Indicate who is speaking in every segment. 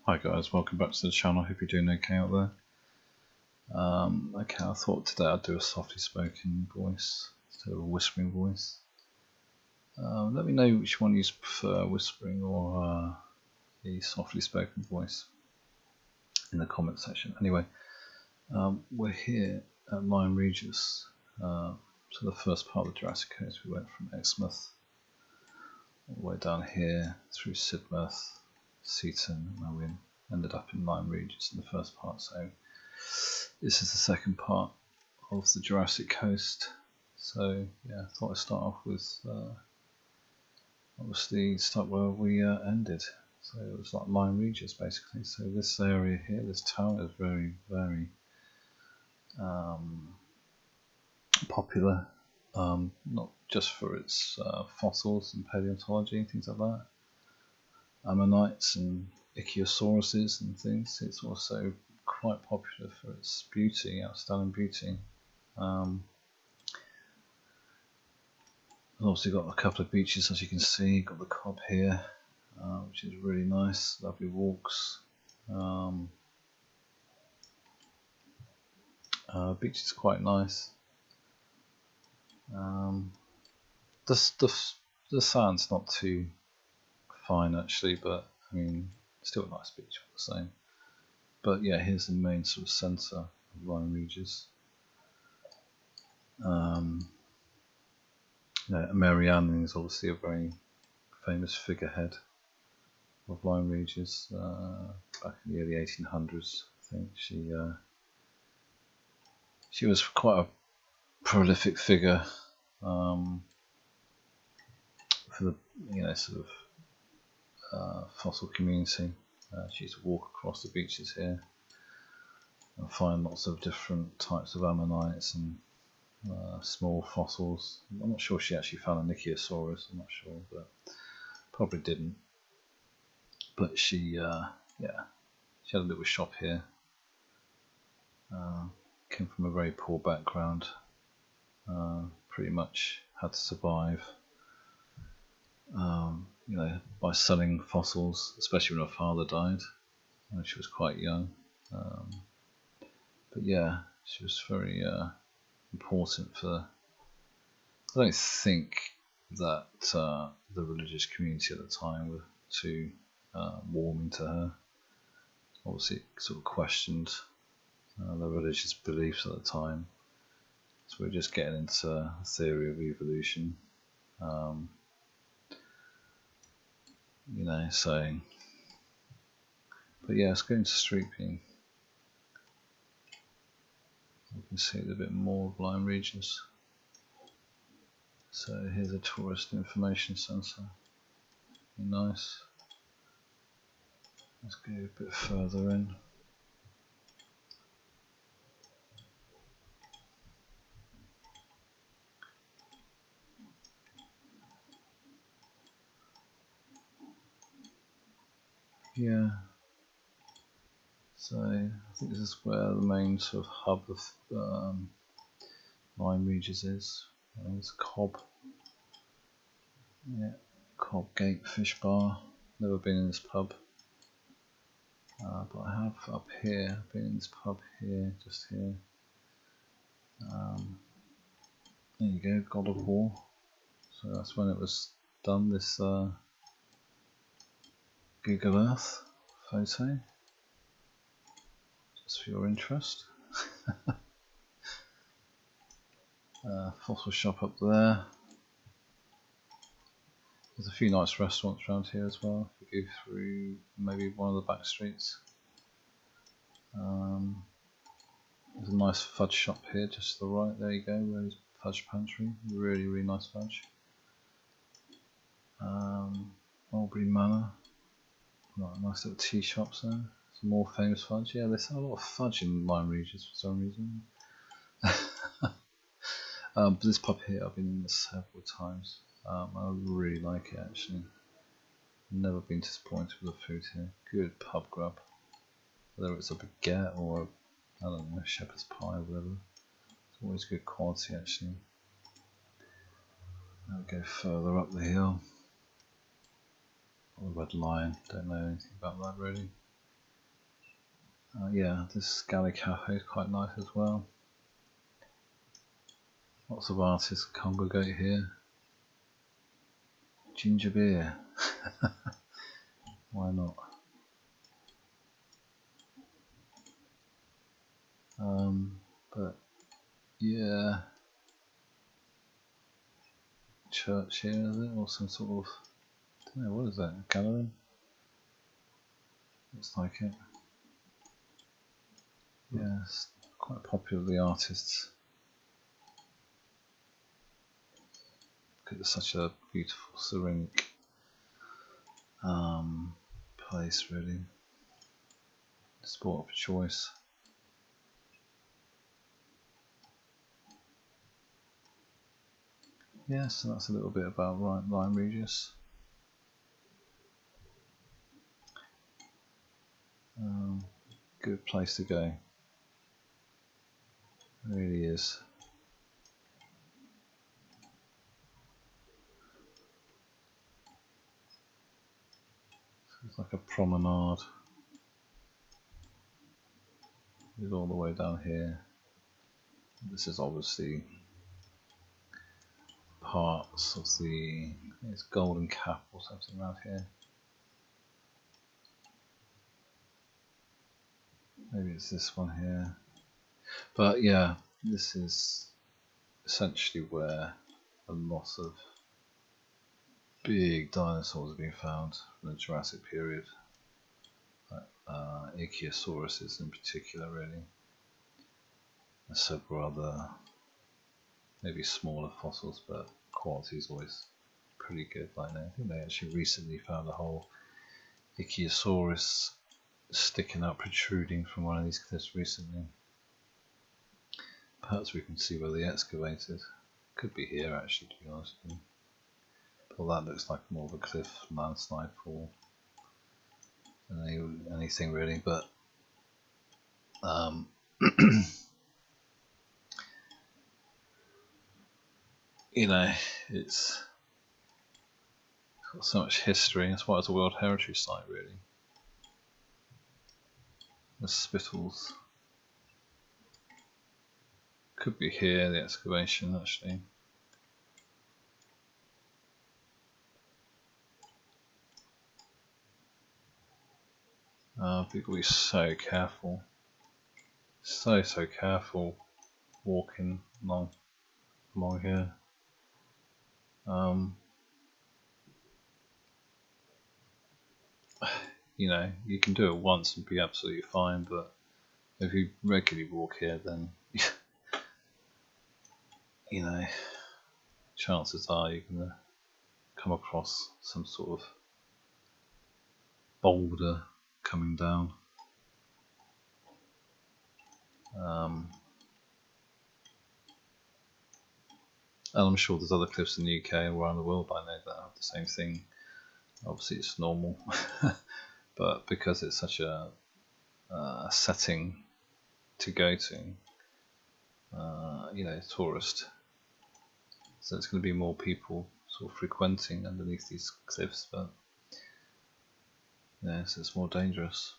Speaker 1: Hi guys, welcome back to the channel. Hope you're doing okay out there. Okay, I thought today I'd do a softly spoken voice instead of a whispering voice. Let me know which one you prefer, whispering or the softly spoken voice in the comment section. Anyway, we're here at Lyme Regis. So the first part of the Jurassic Coast, we went from Exmouth all the way down here through Sidmouth, Seaton, and we ended up in Lyme Regis in the first part. So this is the second part of the Jurassic Coast. So yeah, I thought I'd start off with obviously start where we ended. So it was like Lyme Regis basically. So this area here, this town is very, very popular. Not just for its fossils and paleontology and things like that, ammonites and ichthyosaurus and things. It's also quite popular for its beauty, outstanding beauty. Obviously got a couple of beaches, as you can see. Got the Cobb here, which is really nice, lovely walks. Beach is quite nice. The sand's not too fine actually, but I mean, still a nice beach all the same. But yeah, here's the main sort of centre of Lyme Regis. Mary Anning is obviously a very famous figurehead of Lyme Regis. Back in the early 1800s, I think she was quite a prolific figure for the sort of fossil community. She used to walk across the beaches here and find lots of different types of ammonites and small fossils. I'm not sure she actually found an ichthyosaurus, I'm not sure, but probably didn't. But she had a little shop here. Came from a very poor background. Pretty much had to survive, by selling fossils, especially when her father died when she was quite young. But yeah, she was very important for. I don't think that the religious community at the time were too warming to her. Obviously, it sort of questioned the religious beliefs at the time. So we're just getting into a theory of evolution. Saying. But yeah, let's go into street view. You can see a bit more of Lyme Regis. So here's a tourist information centre. Nice. Let's go a bit further in. Yeah. So I think this is where the main sort of hub of Lyme Regis is. There's Cobb. Yeah, Cobb Gate Fish Bar. Never been in this pub, but I have up here. I've been in this pub here, just here. There you go, God of War. So that's when it was done. This Google Earth photo, just for your interest. Fossil shop up there. There's a few nice restaurants around here as well. If we go through maybe one of the back streets. There's a nice fudge shop here, just to the right. There you go, Rose Fudge Pantry. Really, really nice fudge. Albury Manor. Right, nice little tea shops there. Some more famous fudge. Yeah, they sell a lot of fudge in Lyme Regis for some reason. But this pub here, I've been in this several times. I really like it actually. Never been disappointed with the food here. Good pub grub. Whether it's a baguette or I don't know, shepherd's pie or whatever. It's always good quality actually. Now we go further up the hill. The Red Lion, don't know anything about that really. Yeah, this galley cafe is quite nice as well. Lots of artists congregate here. Ginger beer. Why not? But yeah, church here, is it? Or some sort of, I don't know, what is that? A gallery? Looks like it. Yeah, it's quite popular with the artists. Because it's such a beautiful, serenic place, really. Sport of choice. Yeah, so that's a little bit about Lyme Regis. Good place to go. It really is. So it's like a promenade. It's all the way down here. This is obviously parts of the, it's Golden Cap or something around here. Maybe it's this one here. But yeah, this is essentially where a lot of big dinosaurs have been found from the Jurassic period. Ichthyosaurus in particular, really. And several other, maybe smaller fossils, but quality is always pretty good. Like I think they actually recently found a whole Ichthyosaurus sticking up, protruding from one of these cliffs recently. Perhaps we can see where they excavated. Could be here, actually, to be honest with you. But that looks like more of a cliff landslide fall than anything really. But you know, it's got so much history. That's why it's a World Heritage Site, really. The Spittles could be here. The excavation, actually. People be so careful, so careful walking along here. You know, you can do it once and be absolutely fine, but if you regularly walk here, then you know, chances are you're going to come across some sort of boulder coming down. And I'm sure there's other cliffs in the UK and around the world by now that have the same thing. Obviously, it's normal, but because it's such a setting to go to, you know, tourist, so it's going to be more people sort of frequenting underneath these cliffs, but yeah, so it's more dangerous.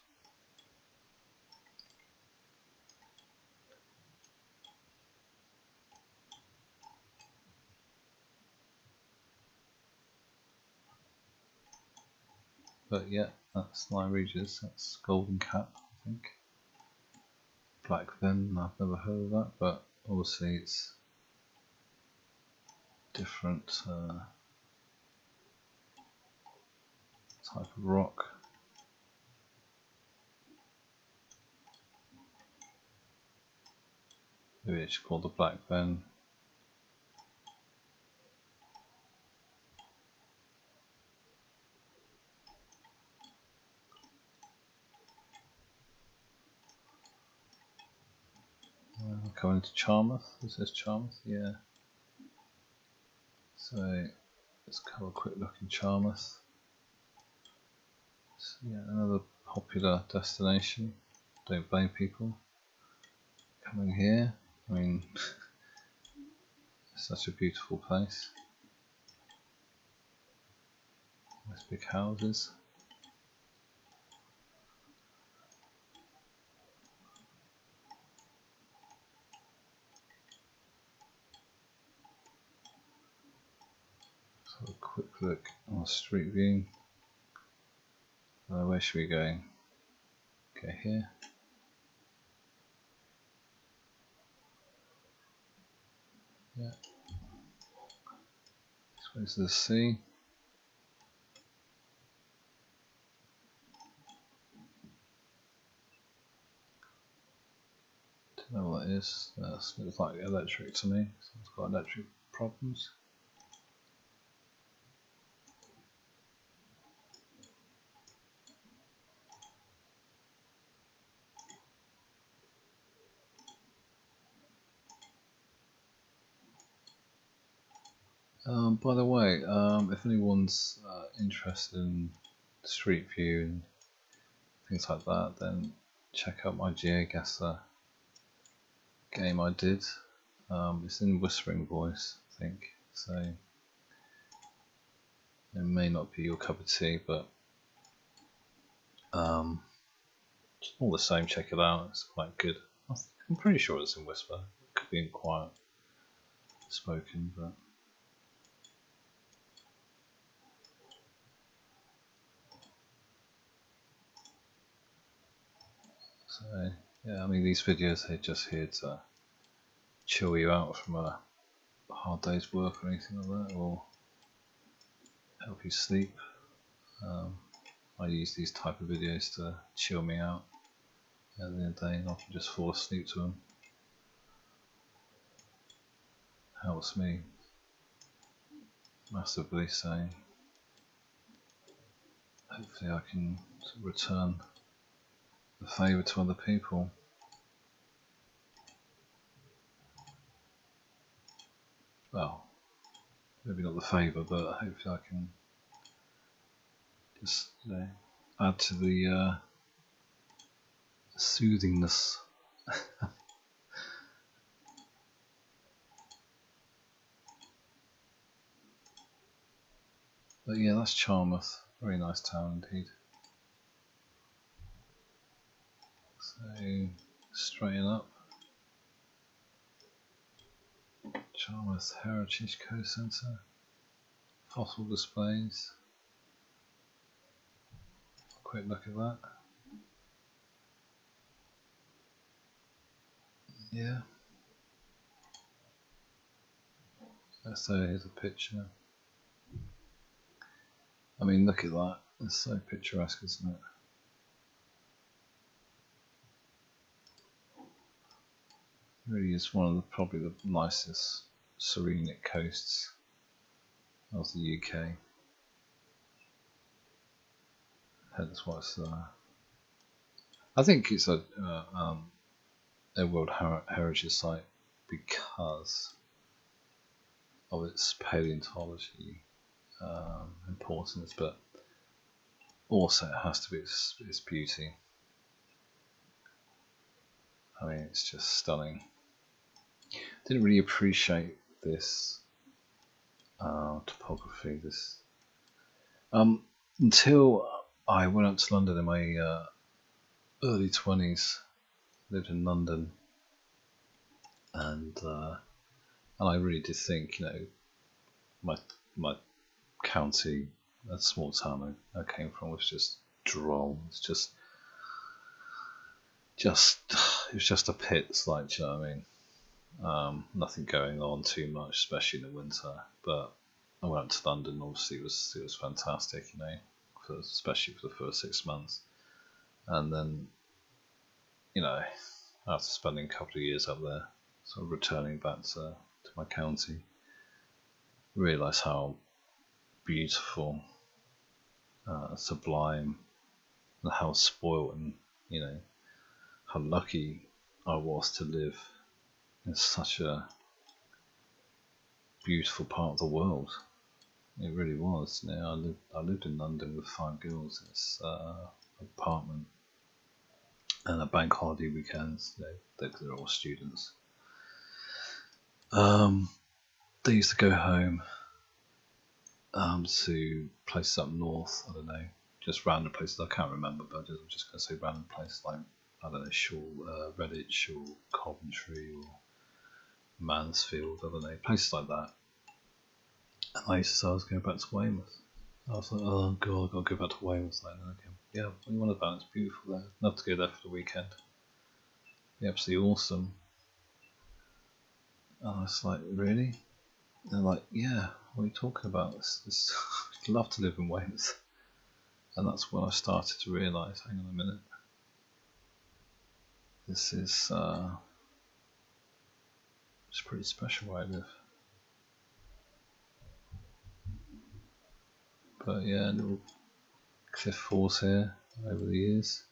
Speaker 1: But yeah, that's Lyme Regis, that's Golden Cap, I think. Black Ven, I've never heard of that, but obviously it's different type of rock. Maybe it's called the Black Ven. Coming to Charmouth, is this Charmouth? Yeah. So let's have a quick look in Charmouth. So, yeah, another popular destination. Don't blame people coming here. I mean, it's such a beautiful place. Nice big houses. have a quick look on Street View. Where should we go? Go here. Yeah. This way's the sea. Don't know what that is. That looks like electric to me. Someone's got electric problems. By the way, if anyone's interested in Street View and things like that, then check out my GeoGuessr game I did. It's in Whispering Voice, I think, so it may not be your cup of tea, but all the same, check it out. It's quite good. I'm pretty sure it's in Whisper. It could be in quiet spoken, but so yeah, I mean, these videos, they're just here to chill you out from a hard day's work or anything like that, or help you sleep. I use these type of videos to chill me out at the end of the day, and I can just fall asleep to them. Helps me massively, so hopefully I can return the favour to other people. Well, maybe not the favour, but hopefully I can just, you know, add to the soothingness. But yeah, that's Charmouth. Very nice town indeed. So, straighten up. Charmouth Heritage Co-Centre. Fossil displays. Quick look at that. Yeah. So here's a picture. I mean, look at that. It's so picturesque, isn't it? It really is one of the probably the nicest serenic coasts of the UK. Hence why it's I think it's a World Heritage Site because of its paleontology importance, but also it has to be its beauty. I mean, it's just stunning. Didn't really appreciate this topography, until I went up to London in my early 20s. Lived in London, and I really did think, you know, my county, that small town I came from, was just droll. It's just it was just a pit. It's like, do you know what I mean? Nothing going on too much, especially in the winter. But I went up to London. Obviously, it was fantastic, you know, especially for the first 6 months, and then, you know, after spending a couple of years up there, sort of returning back to my county, realise how beautiful, sublime, and how spoilt, and, you know, how lucky I was to live in such a beautiful part of the world. It really was. You know, I lived in London with 5 girls in this apartment, and at bank holiday weekends, you know, they're all students. They used to go home to places up north. I don't know, just random places. I can't remember, but I'm just going to say random places like, I don't know, Redditch or Coventry or Mansfield. I don't know, places like that. And I used to say I was going back to Weymouth. I was like, oh god, I've got to go back to Weymouth like that again. Yeah, what do you want about it? It's beautiful there. I'd love to go there for the weekend. It'd be absolutely awesome. And I was like, really? And they're like, yeah, what are you talking about? I'd love to live in Weymouth. And that's when I started to realise, hang on a minute, this is it's pretty special where I live. But yeah, little cliff falls here over the years.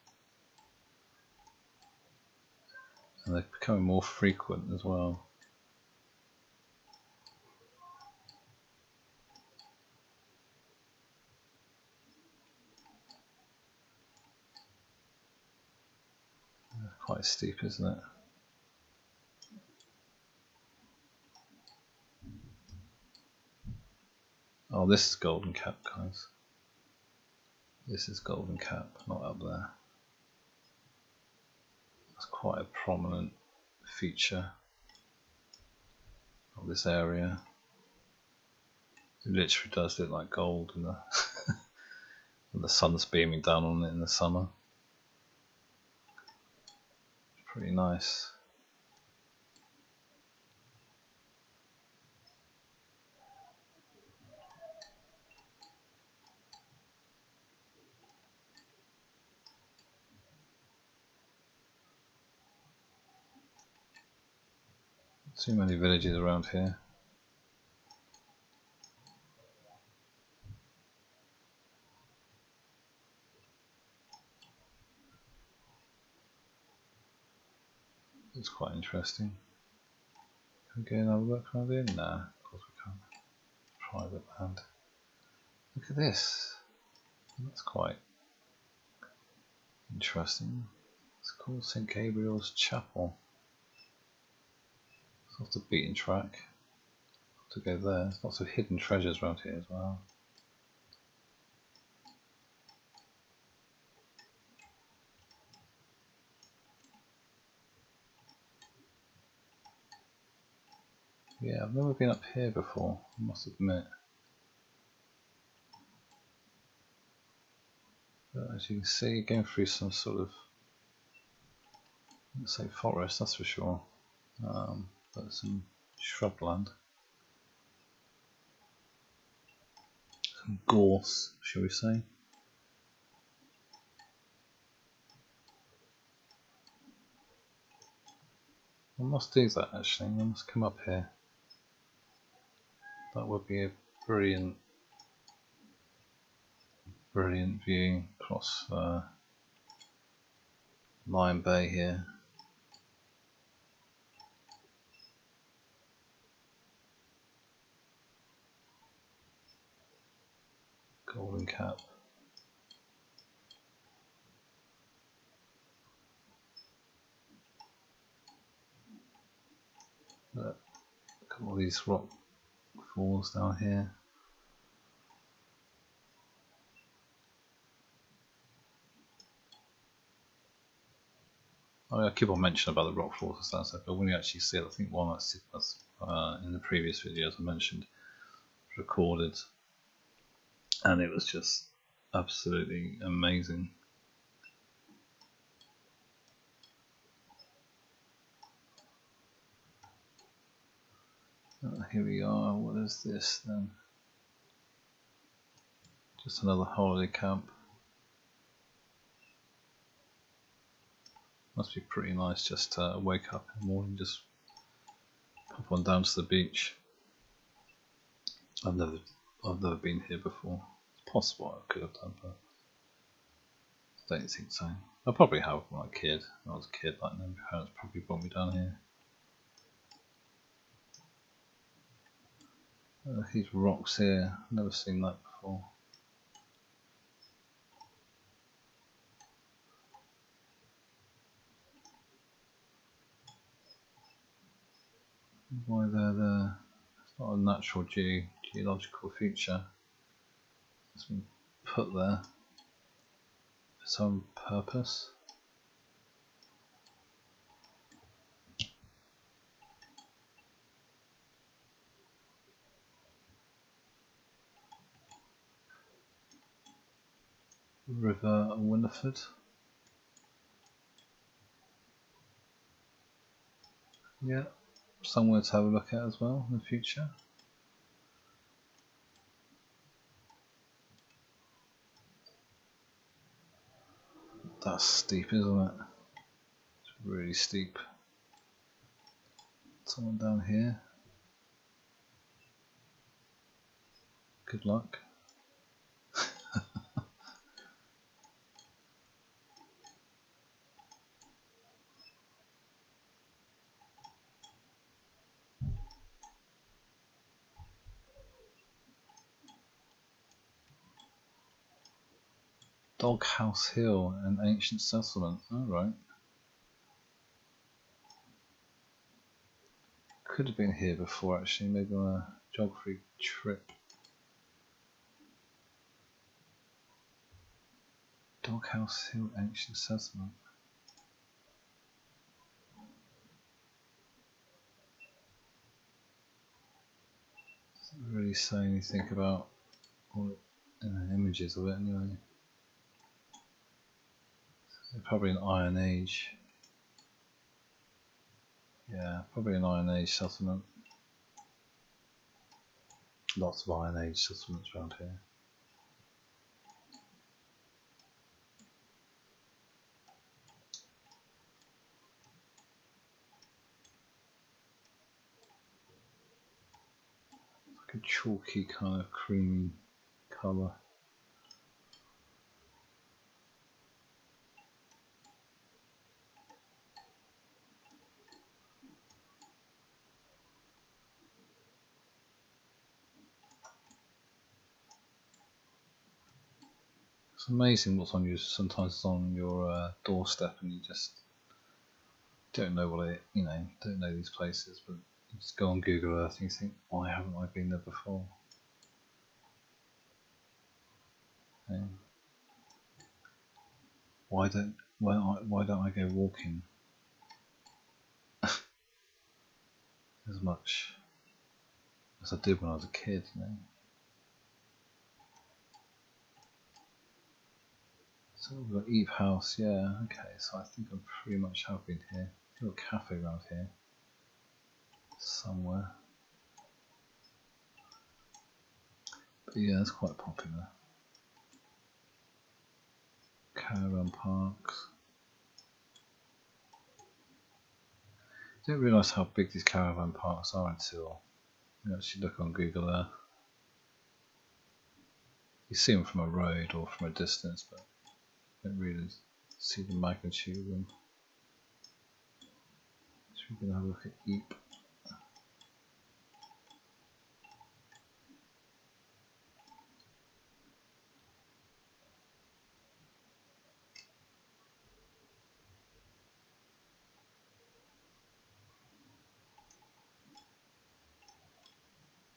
Speaker 1: And they're becoming more frequent as well. Quite steep, isn't it? Oh, this is Golden Cap, guys. This is Golden Cap, not up there. That's quite a prominent feature of this area. It literally does look like gold in the when the sun's beaming down on it in the summer. It's pretty nice. Too many villages around here. It's quite interesting. Can we go and have a look around here? Nah, of course we can't. Private land. Look at this. That's quite interesting. It's called St. Gabriel's Chapel. It's off the beaten track. To go there. There's lots of hidden treasures around here as well. Yeah, I've never been up here before, I must admit. But as you can see, going through some sort of, let's say forest, that's for sure. But some shrubland. Some gorse, shall we say. I must do that actually, I must come up here. That would be a brilliant view across Lion Bay here. Golden Cap. Look at all these rock falls down here. I keep on mentioning about the rock falls and stuff, but when you actually see it, I think one that's in the previous videos I mentioned recorded, and it was just absolutely amazing. Here we are. What is this then? Just another holiday camp. Must be pretty nice just to wake up in the morning, just pop on down to the beach. I've never been here before. It's possible I could have done, but I don't think so. I probably have when I was a kid. When I was a kid, like my parents probably brought me down here. These rocks here, I've never seen that before. Why they're there? It's not a natural geological feature. It's been put there for some purpose. River Winifred. Yeah, somewhere to have a look at as well in the future. That's steep, isn't it? It's really steep. Someone down here. Good luck. Doghouse Hill, an ancient settlement. Alright. Could have been here before actually, maybe on a geography trip. Doghouse Hill, ancient settlement. Doesn't really say anything about all images of it anyway. Probably an Iron Age. Yeah, probably an Iron Age settlement. Lots of Iron Age settlements around here. Like a chalky kind of creamy colour. It's amazing what's on you. Sometimes it's on your doorstep, and you just don't know what it. Don't know these places, but you just go on Google Earth and you think, why haven't I been there before? Why don't I go walking as much as I did when I was a kid? So we've got Eve House, yeah, okay, so I think I pretty much have been here. There's a little cafe around here somewhere. But yeah, it's quite popular. Caravan Parks. I didn't realise how big these caravan parks are until you actually look on Google Earth. You see them from a road or from a distance, but you don't really see the magnitude of them. So we're going to have a look at Eep.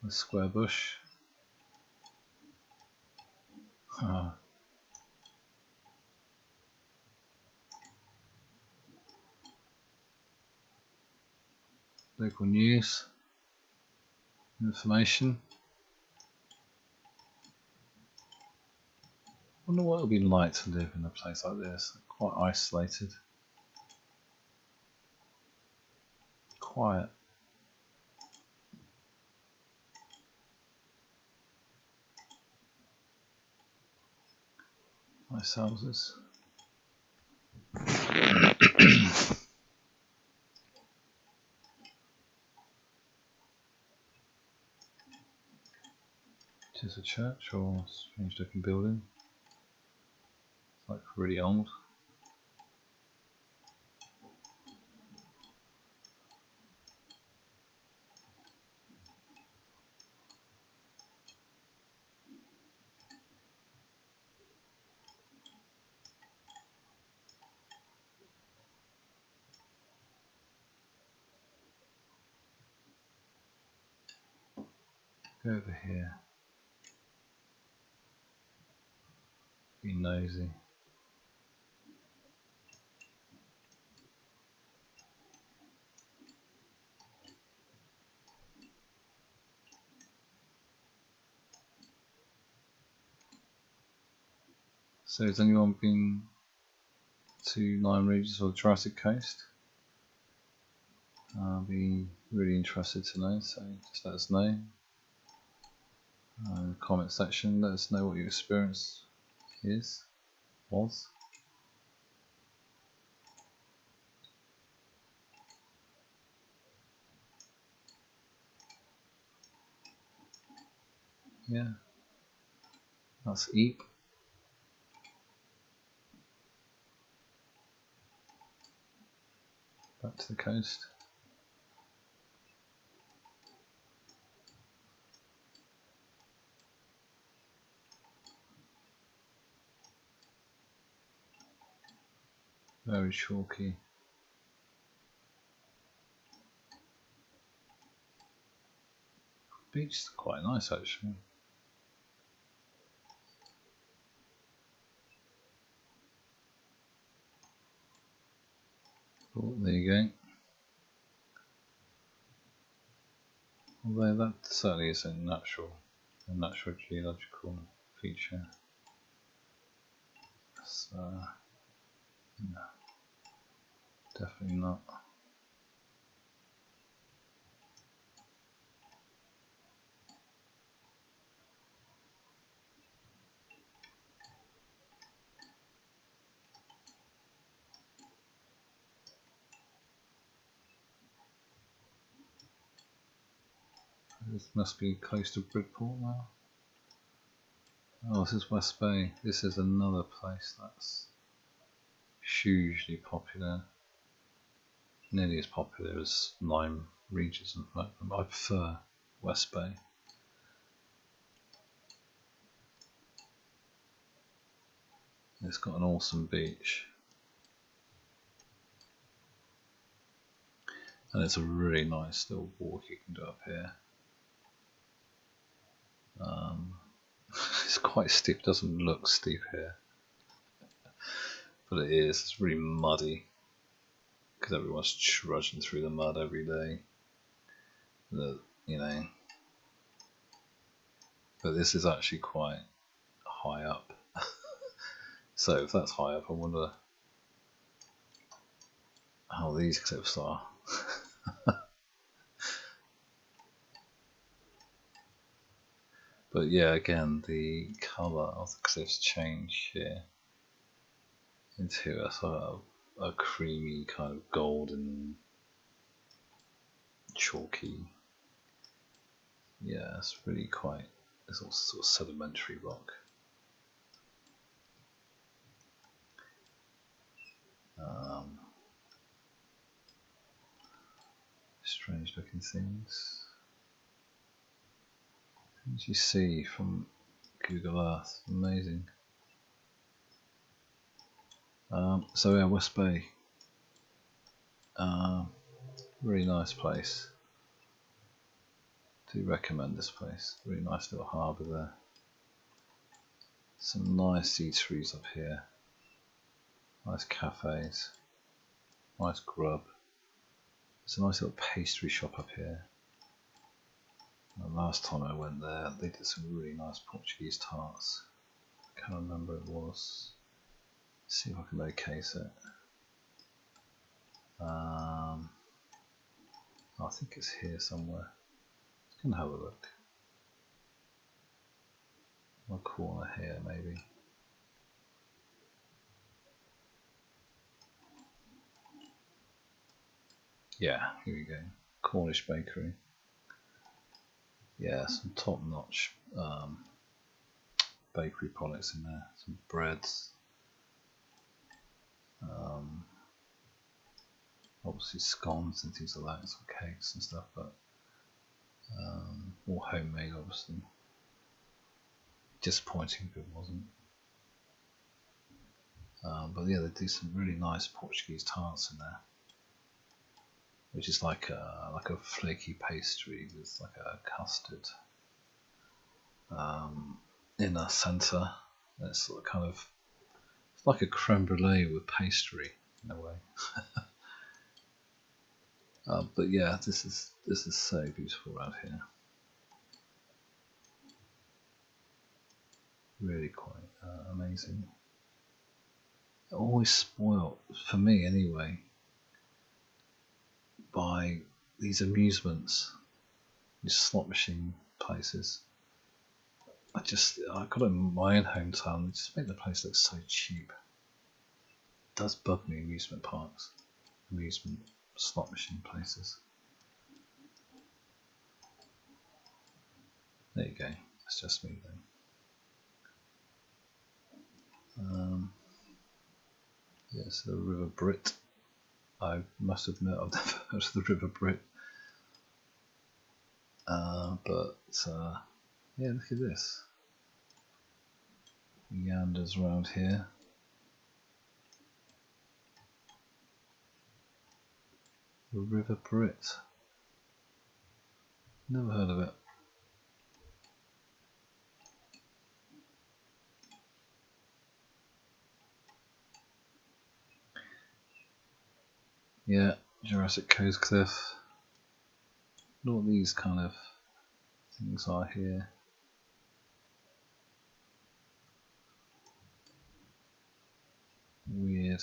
Speaker 1: The square bush. Local news. Information. I wonder what it would be like to live in a place like this. Quite isolated. Quiet. Nice houses. It is a church or a strange looking building. It's like really old. Go over here. Be nosy. So has anyone been to Nine Regions or Jurassic Coast? I'll be really interested to know, so just let us know in the comment section. Let us know what your experience was. Yeah, that's Eep. Back to the coast. Very chalky. Beach is quite nice actually. Oh, there you go. Although that certainly is a natural geological feature. So, no, definitely not. This must be close to Bridport now. Oh, this is West Bay. This is another place that's hugely popular. Nearly as popular as Nine Regions, in fact. I prefer West Bay. It's got an awesome beach. And it's a really nice little walk you can do up here. It's quite steep, doesn't look steep here. But it is, it's really muddy. Because everyone's trudging through the mud every day. You know. But this is actually quite high up. So if that's high up, I wonder how these cliffs are. But yeah, again, the colour of the cliffs change here into a sort of a creamy kind of golden, chalky. Yeah, it's really quite. It's all sort of sedimentary rock. Strange looking things. As you see from Google Earth, amazing. So yeah, West Bay, really nice place. Do recommend this place. Really nice little harbour there. Some nice eateries up here. Nice cafes. Nice grub. There's a nice little pastry shop up here. And last time I went there, they did some really nice Portuguese tarts. I can't remember what it was. Let's see if I can locate it. I think it's here somewhere. Let's go and have a look. One corner here, maybe. Yeah, here we go. Cornish Bakery. Yeah, some top-notch bakery products in there. Some breads. Obviously scones and things like that, some cakes and stuff, but all homemade, obviously. Disappointing if it wasn't. But yeah, they do some really nice Portuguese tarts in there, which is like a flaky pastry with like a custard in a centre. It's sort of kind of, it's like a creme brulee with pastry in a way. But yeah, this is so beautiful around here. Really quite amazing. always spoiled, for me anyway, by these amusements, these slot machine places. I got it in my own hometown. They just make the place look so cheap. It does bug me, amusement parks, amusement slot machine places. There you go. It's just me then. Yes, the River Brit. I must admit I've never heard of the River Brit. Yeah, look at this. Meanders around here. The River Brit. Never heard of it. Yeah, Jurassic Coast Cliff. I don't know what these kind of things are here. Weird.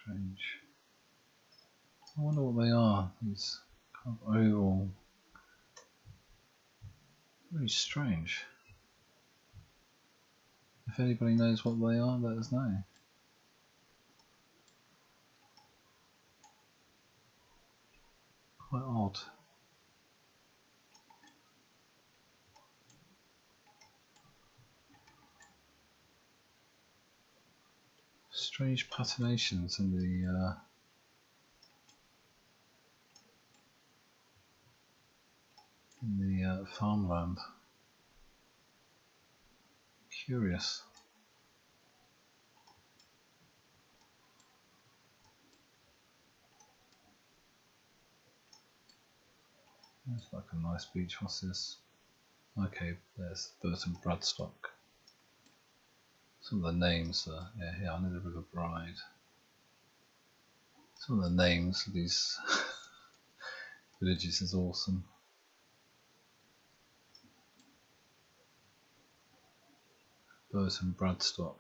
Speaker 1: Strange. I wonder what they are. These kind of oval. Really strange. If anybody knows what they are, let us know. Quite odd. Strange patinations in the farmland. Curious. It's like a nice beach. What's this? Okay, there's Burton Bradstock. Some of the names are, yeah, here, I know the River Bride. Some of the names of these villages is awesome. Burton Bradstock,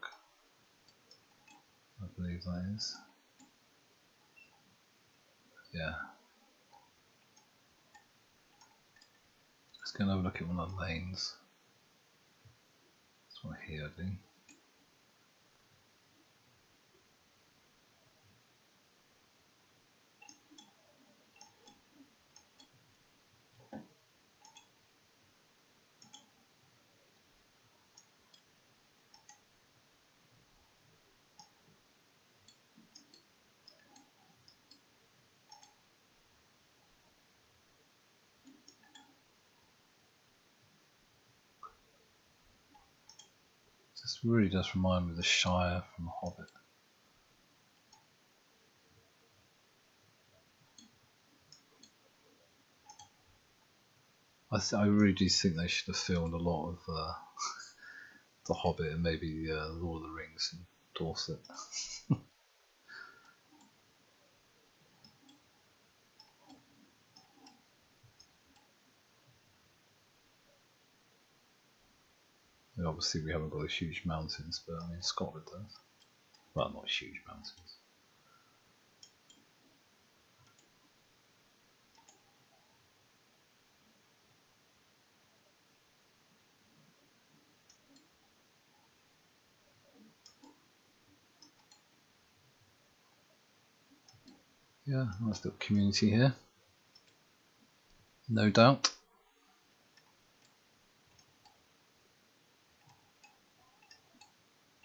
Speaker 1: I believe that is. Yeah. Let's go and have a look at one of the lanes. This one here, I think. This really does remind me of the Shire from The Hobbit. I really do think they should have filmed a lot of The Hobbit and maybe Lord of the Rings in Dorset. Obviously we haven't got the huge mountains, but I mean Scotland does. Well, not huge mountains. Yeah, nice little community here. No doubt.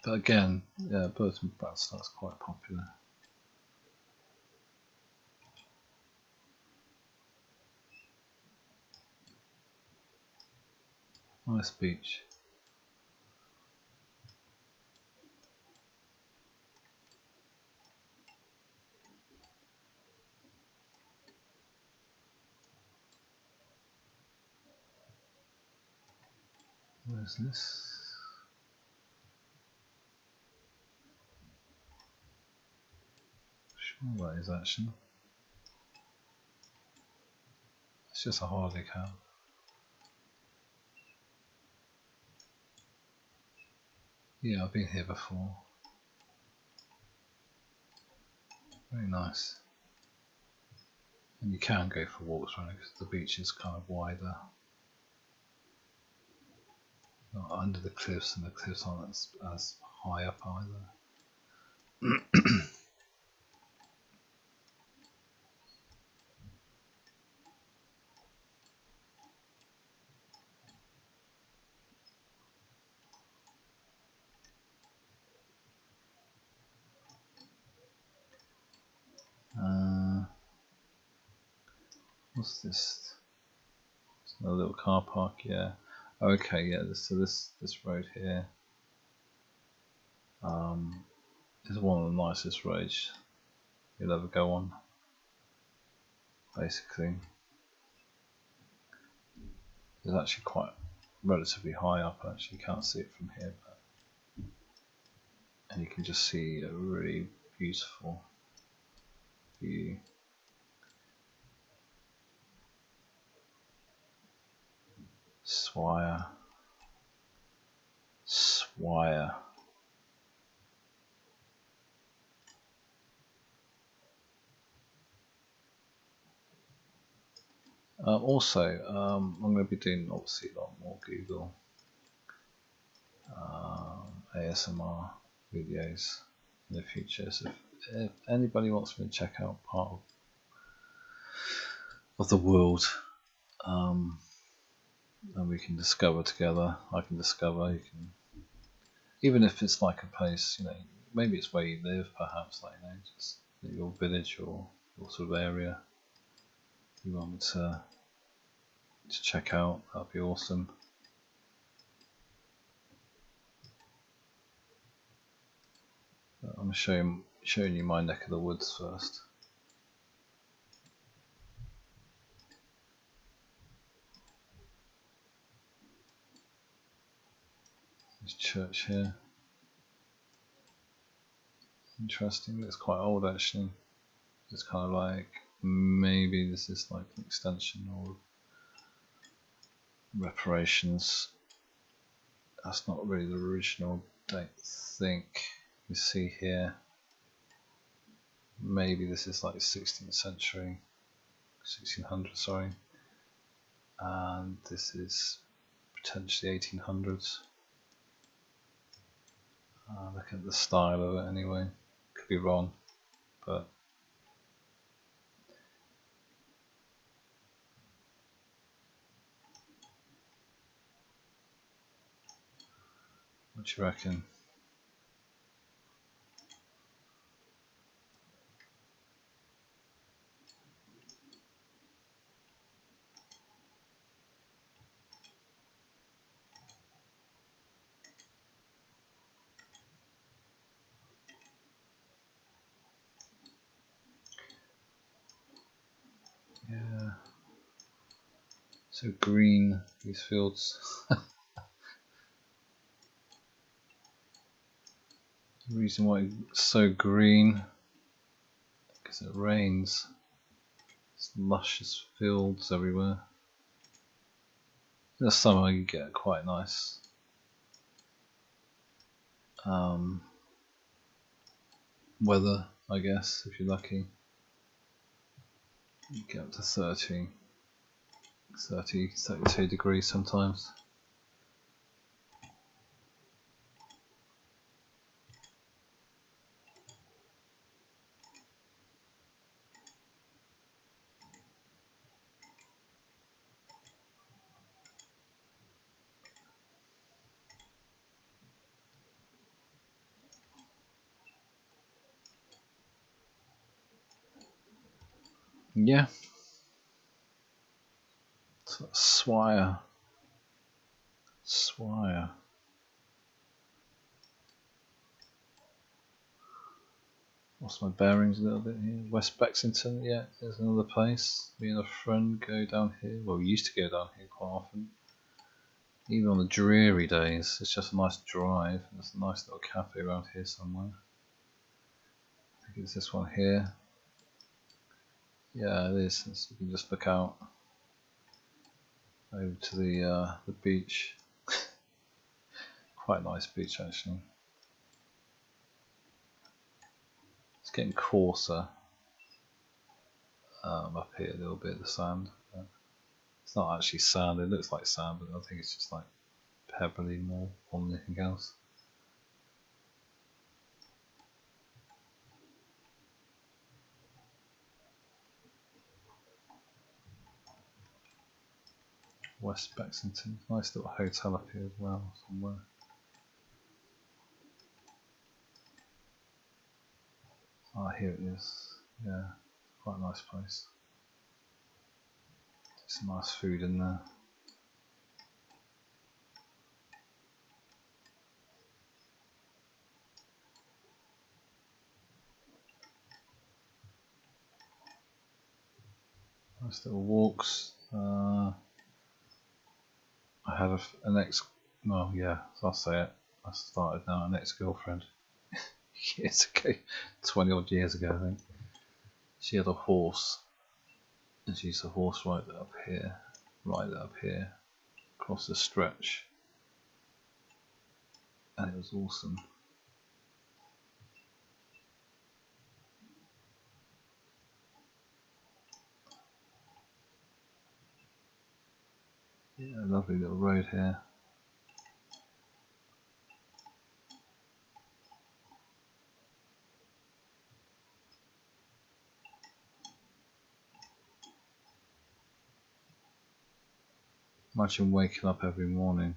Speaker 1: But again, yeah, Burton Bradstock's quite popular. Nice beach. Where's this? Sure that is actually. It's just a holiday camp. Yeah, I've been here before. Very nice. And you can go for walks around it because the beach is kind of wider. Not under the cliffs, and the cliffs aren't as high up either. What's this? It's another little car park, yeah. Okay, yeah. So this road here is one of the nicest roads you'll ever go on. Basically, it's actually quite relatively high up. Actually, you can't see it from here, and you can just see a really beautiful view. Swire. Also, I'm going to be doing obviously a lot more Google ASMR videos in the future. So if anybody wants me to check out part of the world, and we can discover together, I can discover, you can, even if it's like a place, maybe it's where you live, perhaps, like, just your village or your sort of area you want me to check out, that'd be awesome. But I'm showing you my neck of the woods first. This church here, interesting. It's quite old actually. It's kind of like, maybe this is like an extension or reparations. That's not really the original, don't think. You see here, maybe this is like 16th century, 1600, sorry, and this is potentially 1800s. Look at the style of it anyway. Could be wrong, but what do you reckon? Yeah. So green, these fields. The reason why it's so green, because it rains. It's luscious fields everywhere. In the summer you get quite nice weather, I guess, if you're lucky. You get up to 30, 32 degrees sometimes. Yeah. So Swire. Lost my bearings a little bit here. West Bexington, yeah, there's another place. Me and a friend go down here. Well, we used to go down here quite often. Even on the dreary days, it's just a nice drive. There's a nice little cafe around here somewhere. I think it's this one here. Yeah, it is. So you can just look out over to the beach. Quite a nice beach actually. It's getting coarser up here a little bit, the sand. But it's not actually sand, it looks like sand, but I think it's just like pebbly more than anything else. West Bexington, nice little hotel up here as well, somewhere. Ah, here it is. Yeah, quite a nice place. Some nice food in there. Nice little walks. I had an ex. Well, yeah, I'll say it. I started now an ex-girlfriend years ago, 20 odd years ago, I think. She had a horse, and she used to horse ride it up here, across the stretch, and it was awesome. Yeah, lovely little road here. Imagine waking up every morning,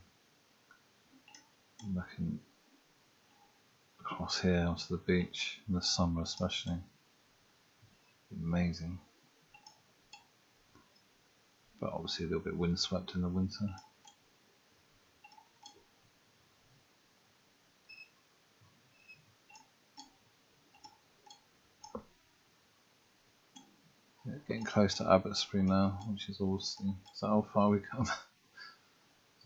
Speaker 1: looking across here onto the beach in the summer, especially. Amazing. But obviously a little bit windswept in the winter. Yeah, getting close to Abbotsbury now, which is awesome. Is that how far we come?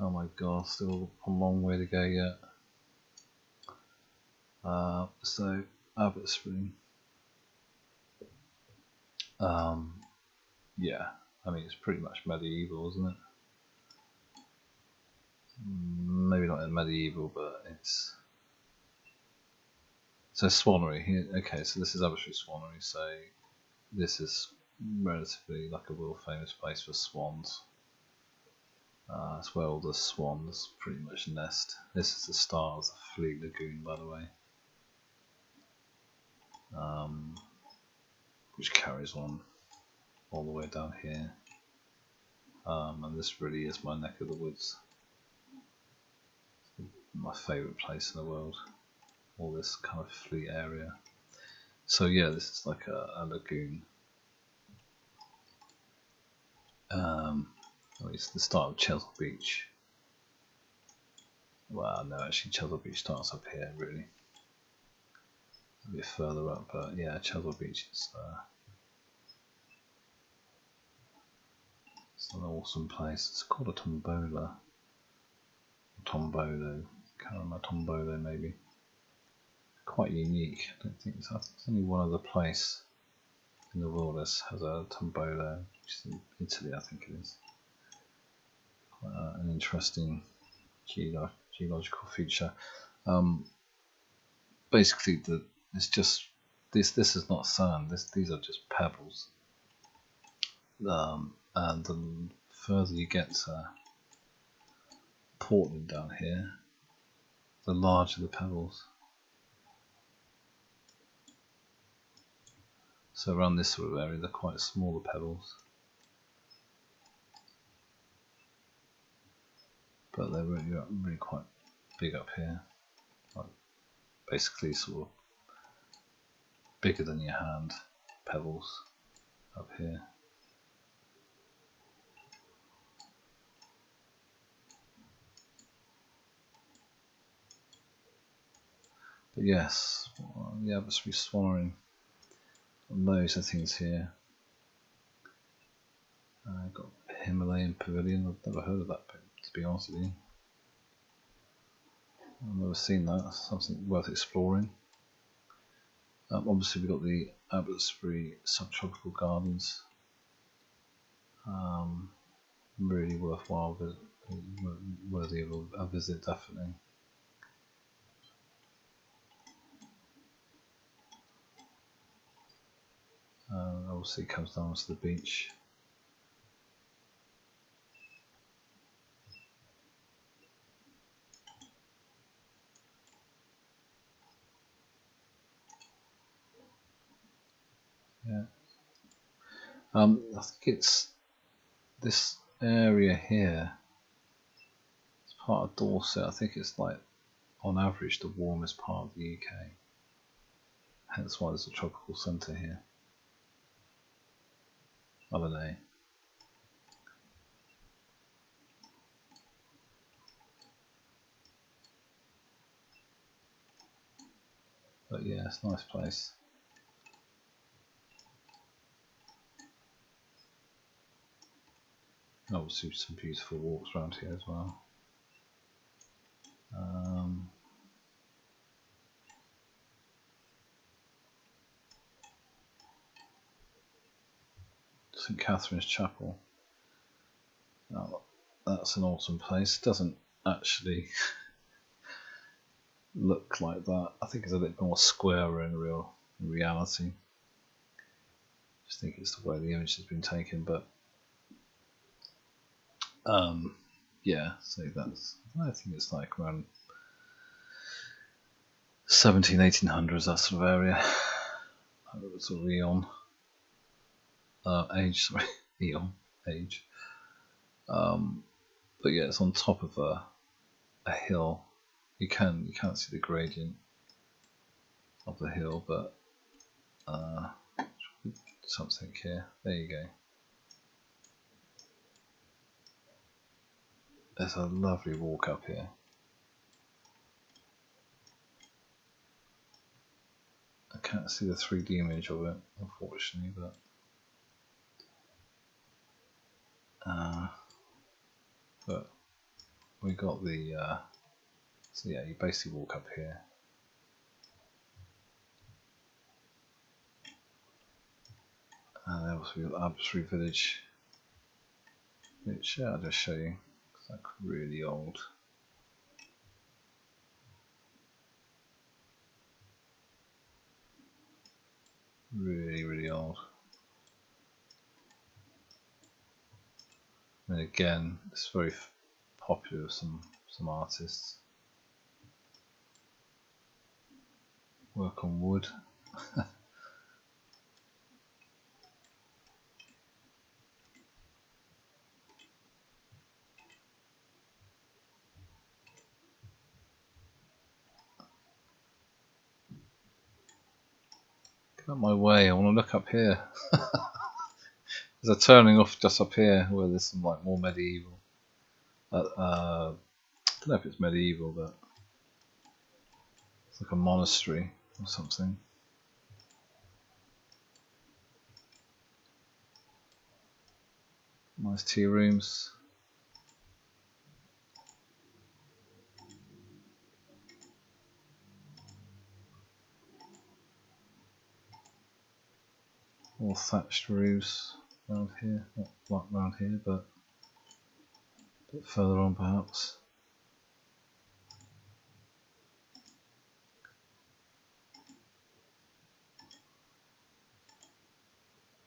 Speaker 1: Oh my god, still a long way to go yet. So Abbotsbury. Yeah, I mean it's pretty much medieval, isn't it? Maybe not in medieval, but it's. So Swanery here. Okay, so this is Abbotsbury Swanery. So this is relatively like a world famous place for swans. It's where all the swans pretty much nest. This is the start of the Fleet Lagoon, by the way, which carries on all the way down here. And this really is my neck of the woods. My favourite place in the world. All this kind of Fleet area. So yeah, this is like a lagoon. It's the start of Chesil Beach. Well, no, actually Chesil Beach starts up here, really. A bit further up, but yeah, Chesil Beach is it's an awesome place. It's called a tombola. Tombolo. Caravan Tombolo, maybe. Quite unique. I don't think there's only one other place in the world that has a tombola, which is in Italy, I think it is. Quite an interesting geological feature. Basically, it's just this is not sand. These are just pebbles. And the further you get to Portland down here, the larger the pebbles. So around this sort of area, they're quite small, the pebbles, but they're really quite big up here. Like basically, sort of bigger than your hand pebbles up here. But yes, the Abbotsbury Swanery. Loads of things here. Got Himalayan Pavilion. I've never heard of that, to be honest with you. I've never seen that. Something worth exploring. Obviously, we've got the Abbotsbury Subtropical Gardens. Really worthwhile, worthy of a visit, definitely. Obviously, it comes down to the beach. Yeah. I think it's this area here. It's part of Dorset. I think it's like, on average, the warmest part of the UK. Hence why there's a tropical centre here. I don't know. But yeah, it's a nice place. Obviously, some beautiful walks around here as well. St Catherine's Chapel. Now, that's an awesome place. It doesn't actually look like that. I think it's a bit more square in reality. I just think it's the way the image has been taken, but yeah, so that's, I think it's like around 1800s, that sort of area. Sort of eon. Age, sorry, eon, age. But yeah, it's on top of a hill. You can't see the gradient of the hill, but something here. There you go. There's a lovely walk up here. I can't see the 3D image of it, unfortunately, but we got the so yeah, you basically walk up here. And then also we've got Abbotsbury Village, which I'll just show you. It's like really old. Really old. And again, it's very popular with some artists. Work on wood. Get out of my way, I want to look up here. There's a turning off just up here where there's some like more medieval. I don't know if it's medieval, but it's like a monastery or something. Nice tea rooms. More thatched roofs around here. Not like around here, but a bit further on perhaps.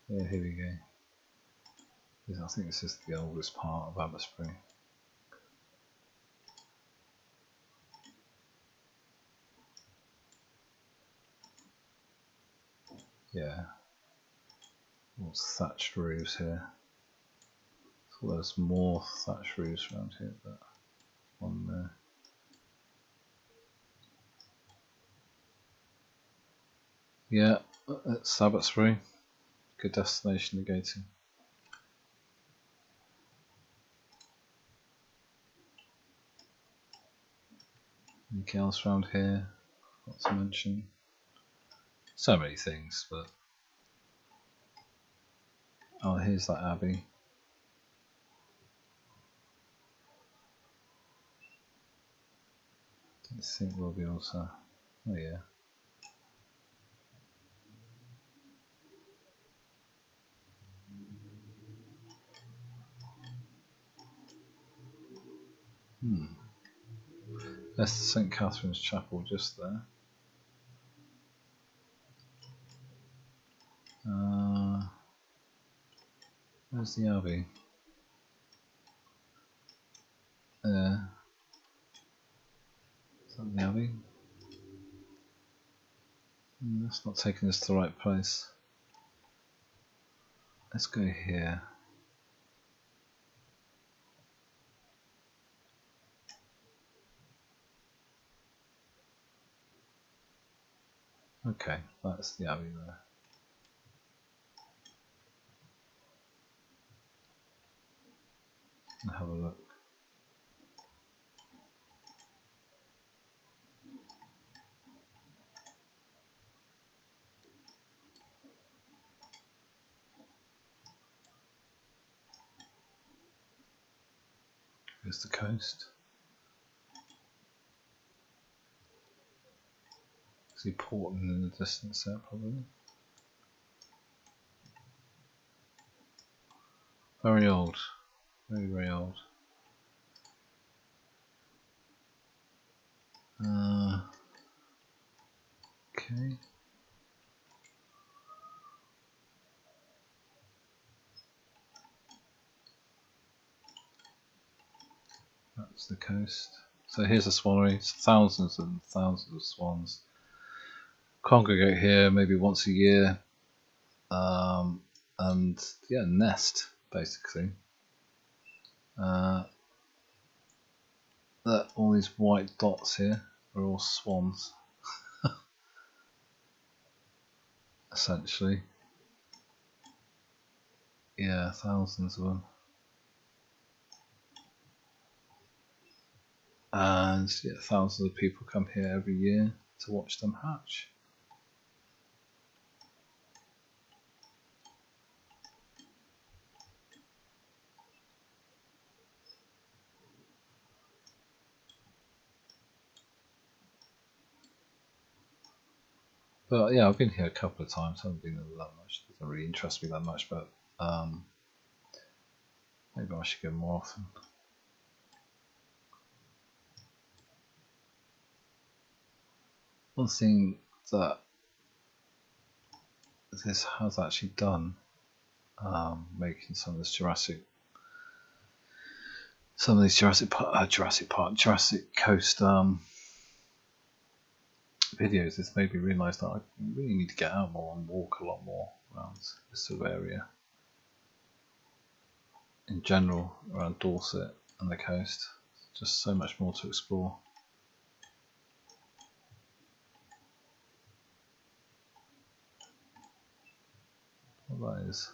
Speaker 1: Yeah, here we go. I think this is the oldest part of Abbotsbury. Yeah. More thatched roofs here. So there's more thatched roofs around here, but one there. Yeah, it's Abbotsbury. Good destination to go to. Anything else around here? Not to mention. So many things, but oh, here's that abbey. I think we'll be able to. Oh yeah. That's St. Catherine's Chapel just there. Where's the Abbey? There. Is that the Abbey? That's not taking us to the right place. Let's go here. Okay, that's the Abbey there. And have a look. Here's the coast. See Portland in the distance there, probably. Very old. Very, very old. Okay. That's the coast. So here's a swanery. It's thousands and thousands of swans congregate here maybe once a year. And yeah, nest basically. All these white dots here are all swans, essentially. Yeah, thousands of them. And yeah, thousands of people come here every year to watch them hatch. But yeah, I've been here a couple of times. I haven't been there that much. It doesn't really interest me that much, but maybe I should go more often. One thing that this has actually done, making some of these Jurassic Coast videos, it's made me realise that I really need to get out more and walk a lot more around this sort of area. In general, around Dorset and the coast, just so much more to explore. What that is.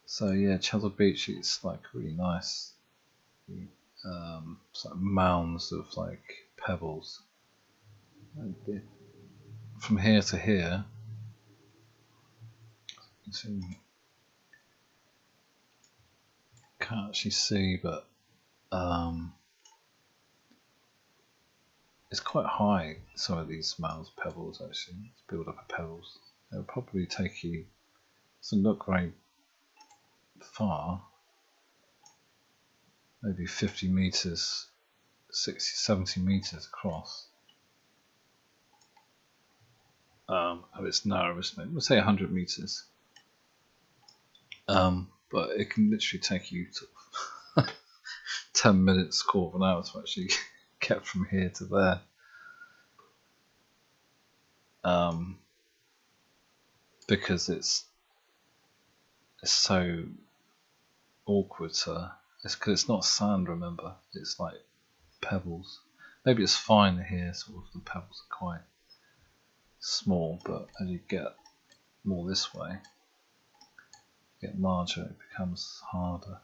Speaker 1: So yeah, Cheddar Beach is like really nice. It's like mounds of like pebbles. And from here to here, you can see, can't actually see, but it's quite high. Some of these mounds of pebbles actually, it's built up of pebbles. It'll probably take you. Doesn't look very far. Maybe 50 meters, 60, 70 meters across. At its narrowest, maybe we'll say 100 meters. But it can literally take you to 10 minutes, quarter of an hour to actually get from here to there. Because it's so awkward to. It's because it's not sand, remember? It's like pebbles. Maybe it's fine here, sort of. The pebbles are quite small, but as you get more this way, get larger, it becomes harder.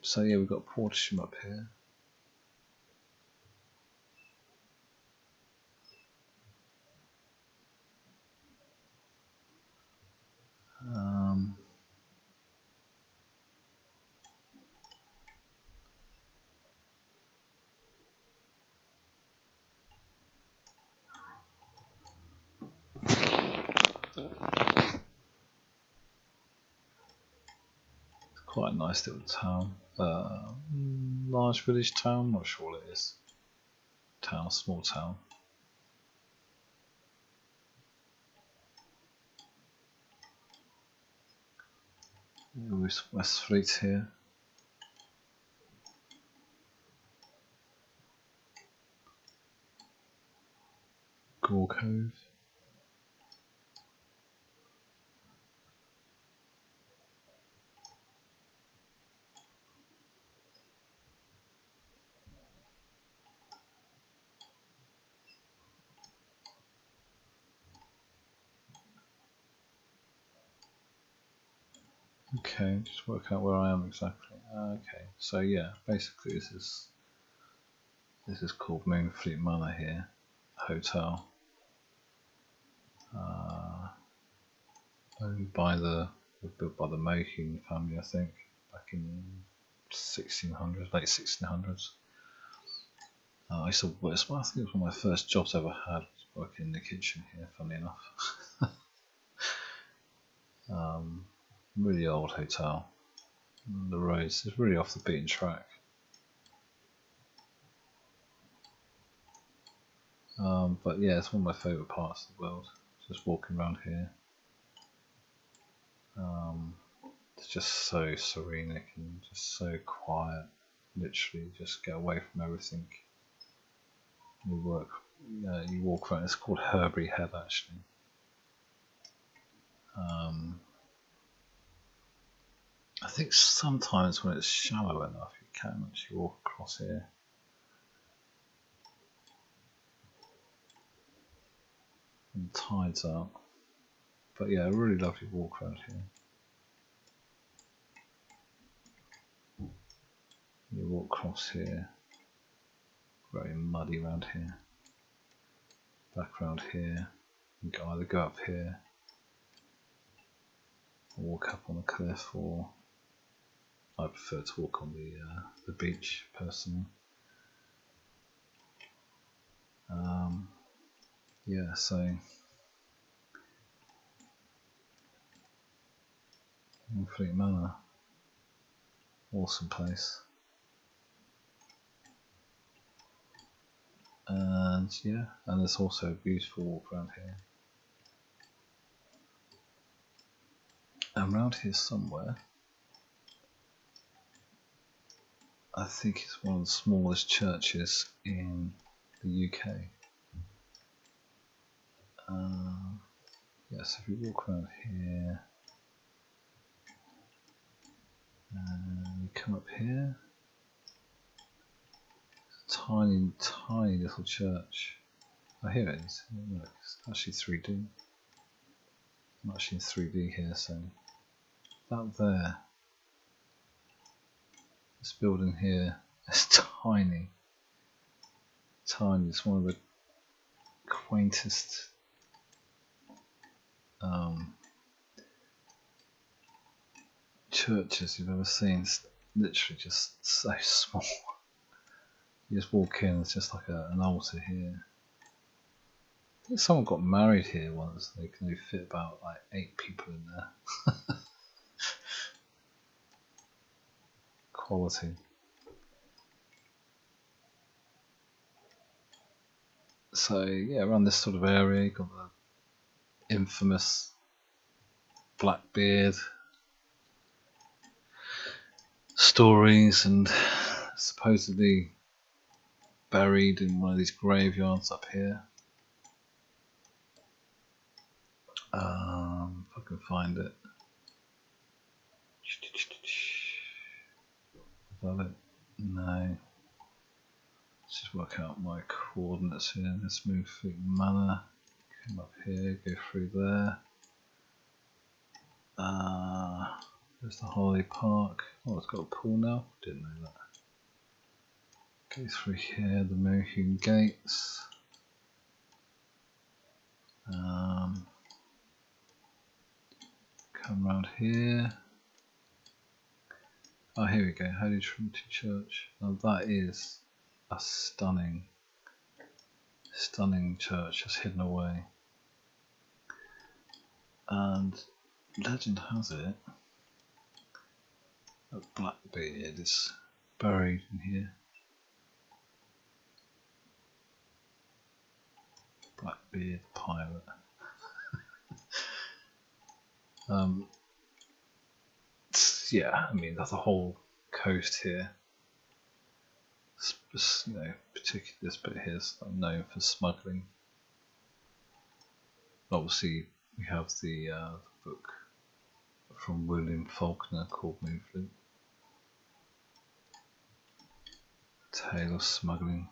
Speaker 1: So yeah, we've got Portisham up here. Quite a nice little town. Large village town, not sure what it is. Town, small town. Westfleet here. Gore Cove. Okay, just work out where I am exactly. Okay, so yeah, basically this is called Moonfleet Manor here, hotel. Owned by built by the Mohun family, I think, back in 1600s, late 1600s. I used to work, I think it was one of my first jobs I ever had, working in the kitchen here, funny enough. Really old hotel. The roads is really off the beaten track. But yeah, it's one of my favourite parts of the world. Just walking around here. It's just so serene and just so quiet. Literally, just get away from everything. You walk around. It's called Herbury Head, actually. I think sometimes when it's shallow enough, you can actually walk across here. And the tide's out. But yeah, a really lovely walk around here. You walk across here. Very muddy around here. Back around here. You can either go up here, or walk up on the cliff, or I prefer to walk on the beach personally. Yeah, so Moonfleet Manor, awesome place. And yeah, and there's also a beautiful walk around here. And around here somewhere, I think it's one of the smallest churches in the UK. So if you walk around here, and you come up here, it's a tiny, tiny little church. Oh, here it is. Look, it's actually 3D. I'm actually in 3D here, so that there, this building here is tiny. Tiny. It's one of the quaintest churches you've ever seen. It's literally just so small. You just walk in, it's just like an altar here. I think someone got married here once. They can only fit about like 8 people in there. Quality. So yeah, around this sort of area, you've got the infamous Blackbeard stories, and supposedly buried in one of these graveyards up here. If I can find it. Is that it? No. Let's just work out my coordinates here. Let's move through Manor. Come up here, go through there. There's There's the holiday park. Oh, it's got a pool now. Didn't know that. Go through here, the American gates. Come around here. Oh, here we go. Holy Trinity Church. Now that is a stunning church just hidden away. And legend has it that Blackbeard is buried in here. Blackbeard pirate. Yeah, I mean, there's a whole coast here. You know, particularly this bit here is known for smuggling. Obviously, we have the book from William Faulkner called Moonfleet, Tale of Smuggling.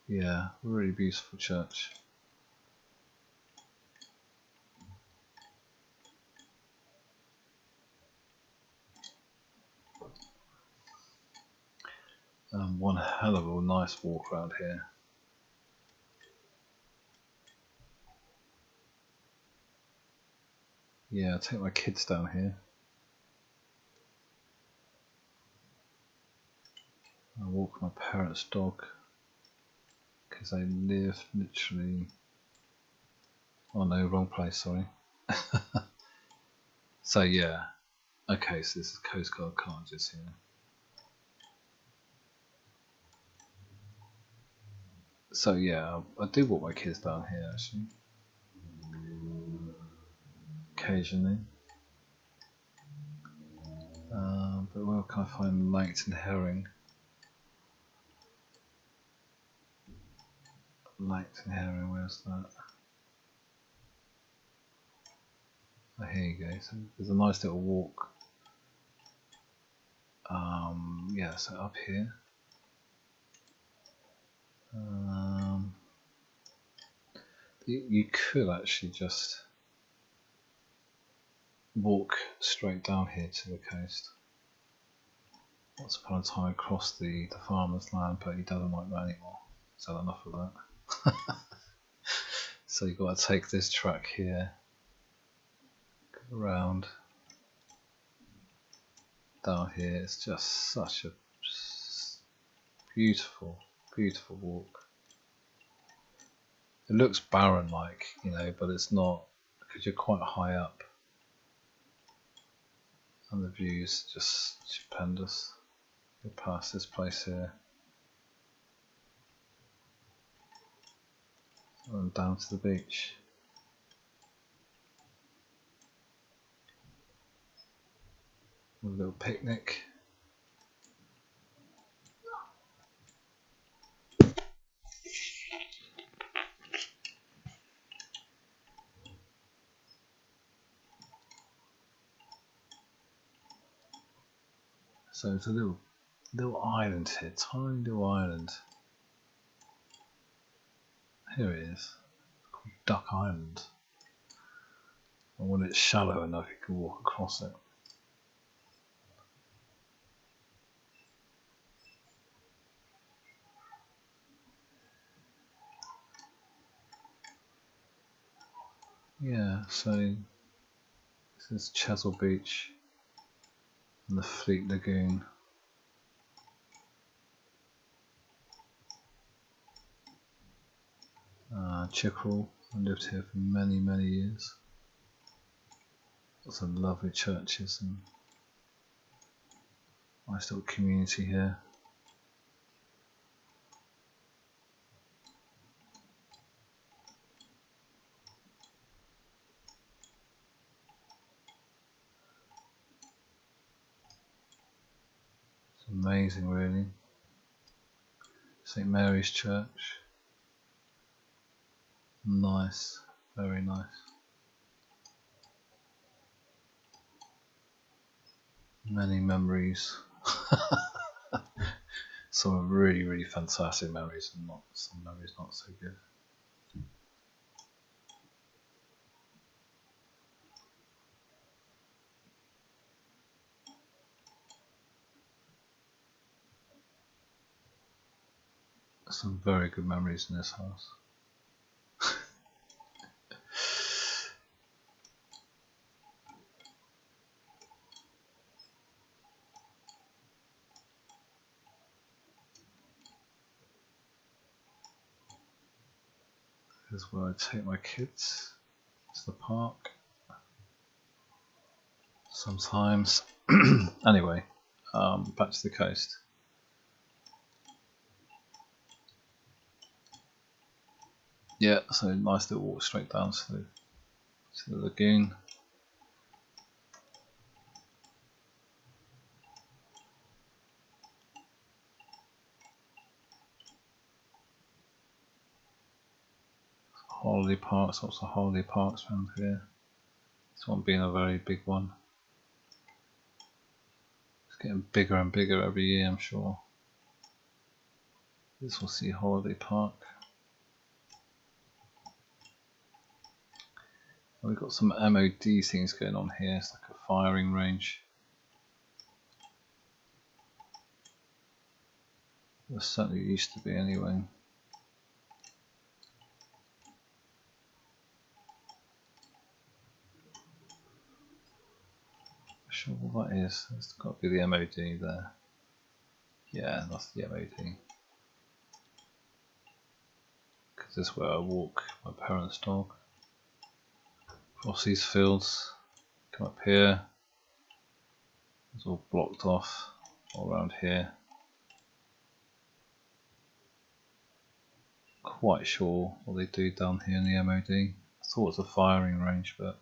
Speaker 1: Yeah, really beautiful church. One hell of a nice walk around here. Yeah, I'll take my kids down here. I walk my parents' dog because they live literally. Oh no, wrong place, sorry. So yeah, okay, so this is Coast Guard Cottages here. So yeah, I do walk my kids down here actually, occasionally. But where can I find Langton herring? Langton herring, where's that? Oh, here you go. So there's a nice little walk. Yeah, so up here. You could actually just walk straight down here to the coast. Once upon a time across the farmer's land, but he doesn't like that anymore. He's had enough of that. So you've got to take this track here, go around down here. It's just such a beautiful walk. It looks barren, like, you know, but it's not, because you're quite high up and the view's just stupendous. Go past this place here and down to the beach. A little picnic. So it's a little island here, tiny little island. Here it is, called Duck Island. And when it's shallow enough, you can walk across it. Yeah, so this is Chesil Beach and the Fleet Lagoon. Chickerell, I lived here for many years. Got some lovely churches and nice little community here. It's amazing, really. St Mary's Church. Nice, very nice. Many memories. some are really, really fantastic memories, and some memories not so good. Some very good memories in this house. Here's where I take my kids to the park. Sometimes. Anyway, back to the coast. Yeah, so nice little walk straight down to the lagoon. Holiday parks, lots of holiday parks around here. This one being a very big one. It's getting bigger and bigger every year, I'm sure. This will see holiday park. And we've got some MOD things going on here. It's like a firing range. There certainly used to be anyway. Sure what that is. It's got to be the MOD there. Yeah, that's the MOD. Because this is where I walk my parents' dog. Across these fields, come up here. It's all blocked off all around here. Quite sure what they do down here in the MOD. I thought it was a firing range, but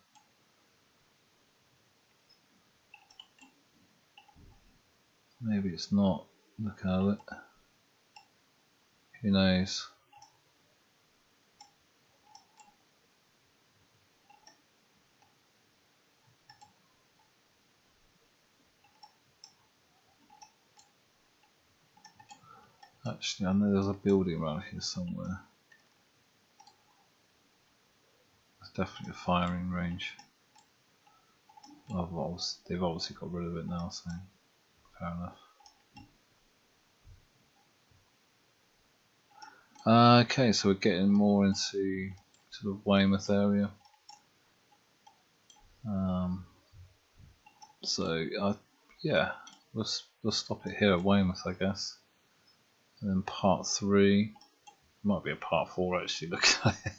Speaker 1: maybe it's not. Look at it. Who knows? Actually, I know there's a building around here somewhere. It's definitely a firing range. They've obviously got rid of it now, so fair enough. Okay, so we're getting more into the Weymouth area. Yeah, we'll stop it here at Weymouth, I guess. And then part 3 might be a part 4 actually. Look at it.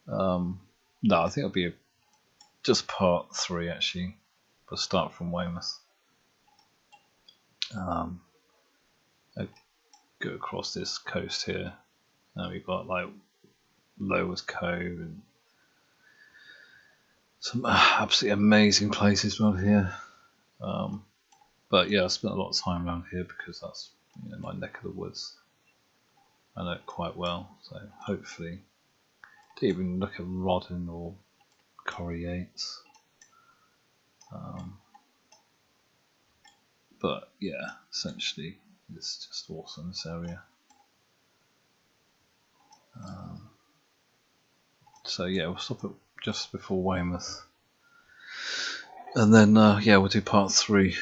Speaker 1: No, I think it'll be just part 3 actually. We'll start from Weymouth. I go across this coast here. Now we've got like Lowers Cove and some absolutely amazing places around here. But yeah, I spent a lot of time around here because that's my neck of the woods. I know it quite well, so hopefully, to even look at Rodden or Corrie Yates. But yeah, essentially, it's just awesome, this area. So yeah, we'll stop it just before Weymouth, and then yeah, we'll do part 3.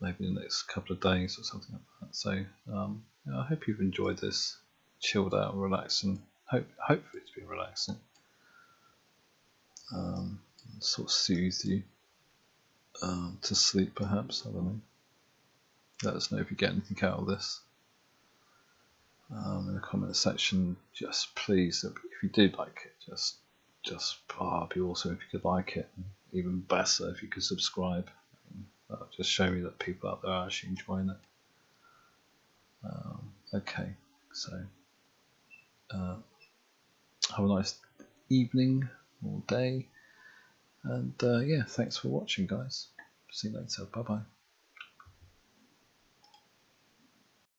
Speaker 1: Maybe in the next couple of days or something like that. So yeah, I hope you've enjoyed this, chilled out, relaxing. Hopefully it's been relaxing. Sort of soothe you to sleep, perhaps. I don't know. Let us know if you get anything out of this in the comment section. Just please, if you did like it, just it'd be awesome if you could like it. Even better if you could subscribe. That'll just show me that people out there are actually enjoying it. Okay, so have a nice evening or day, and yeah, thanks for watching, guys. See you later. Bye bye.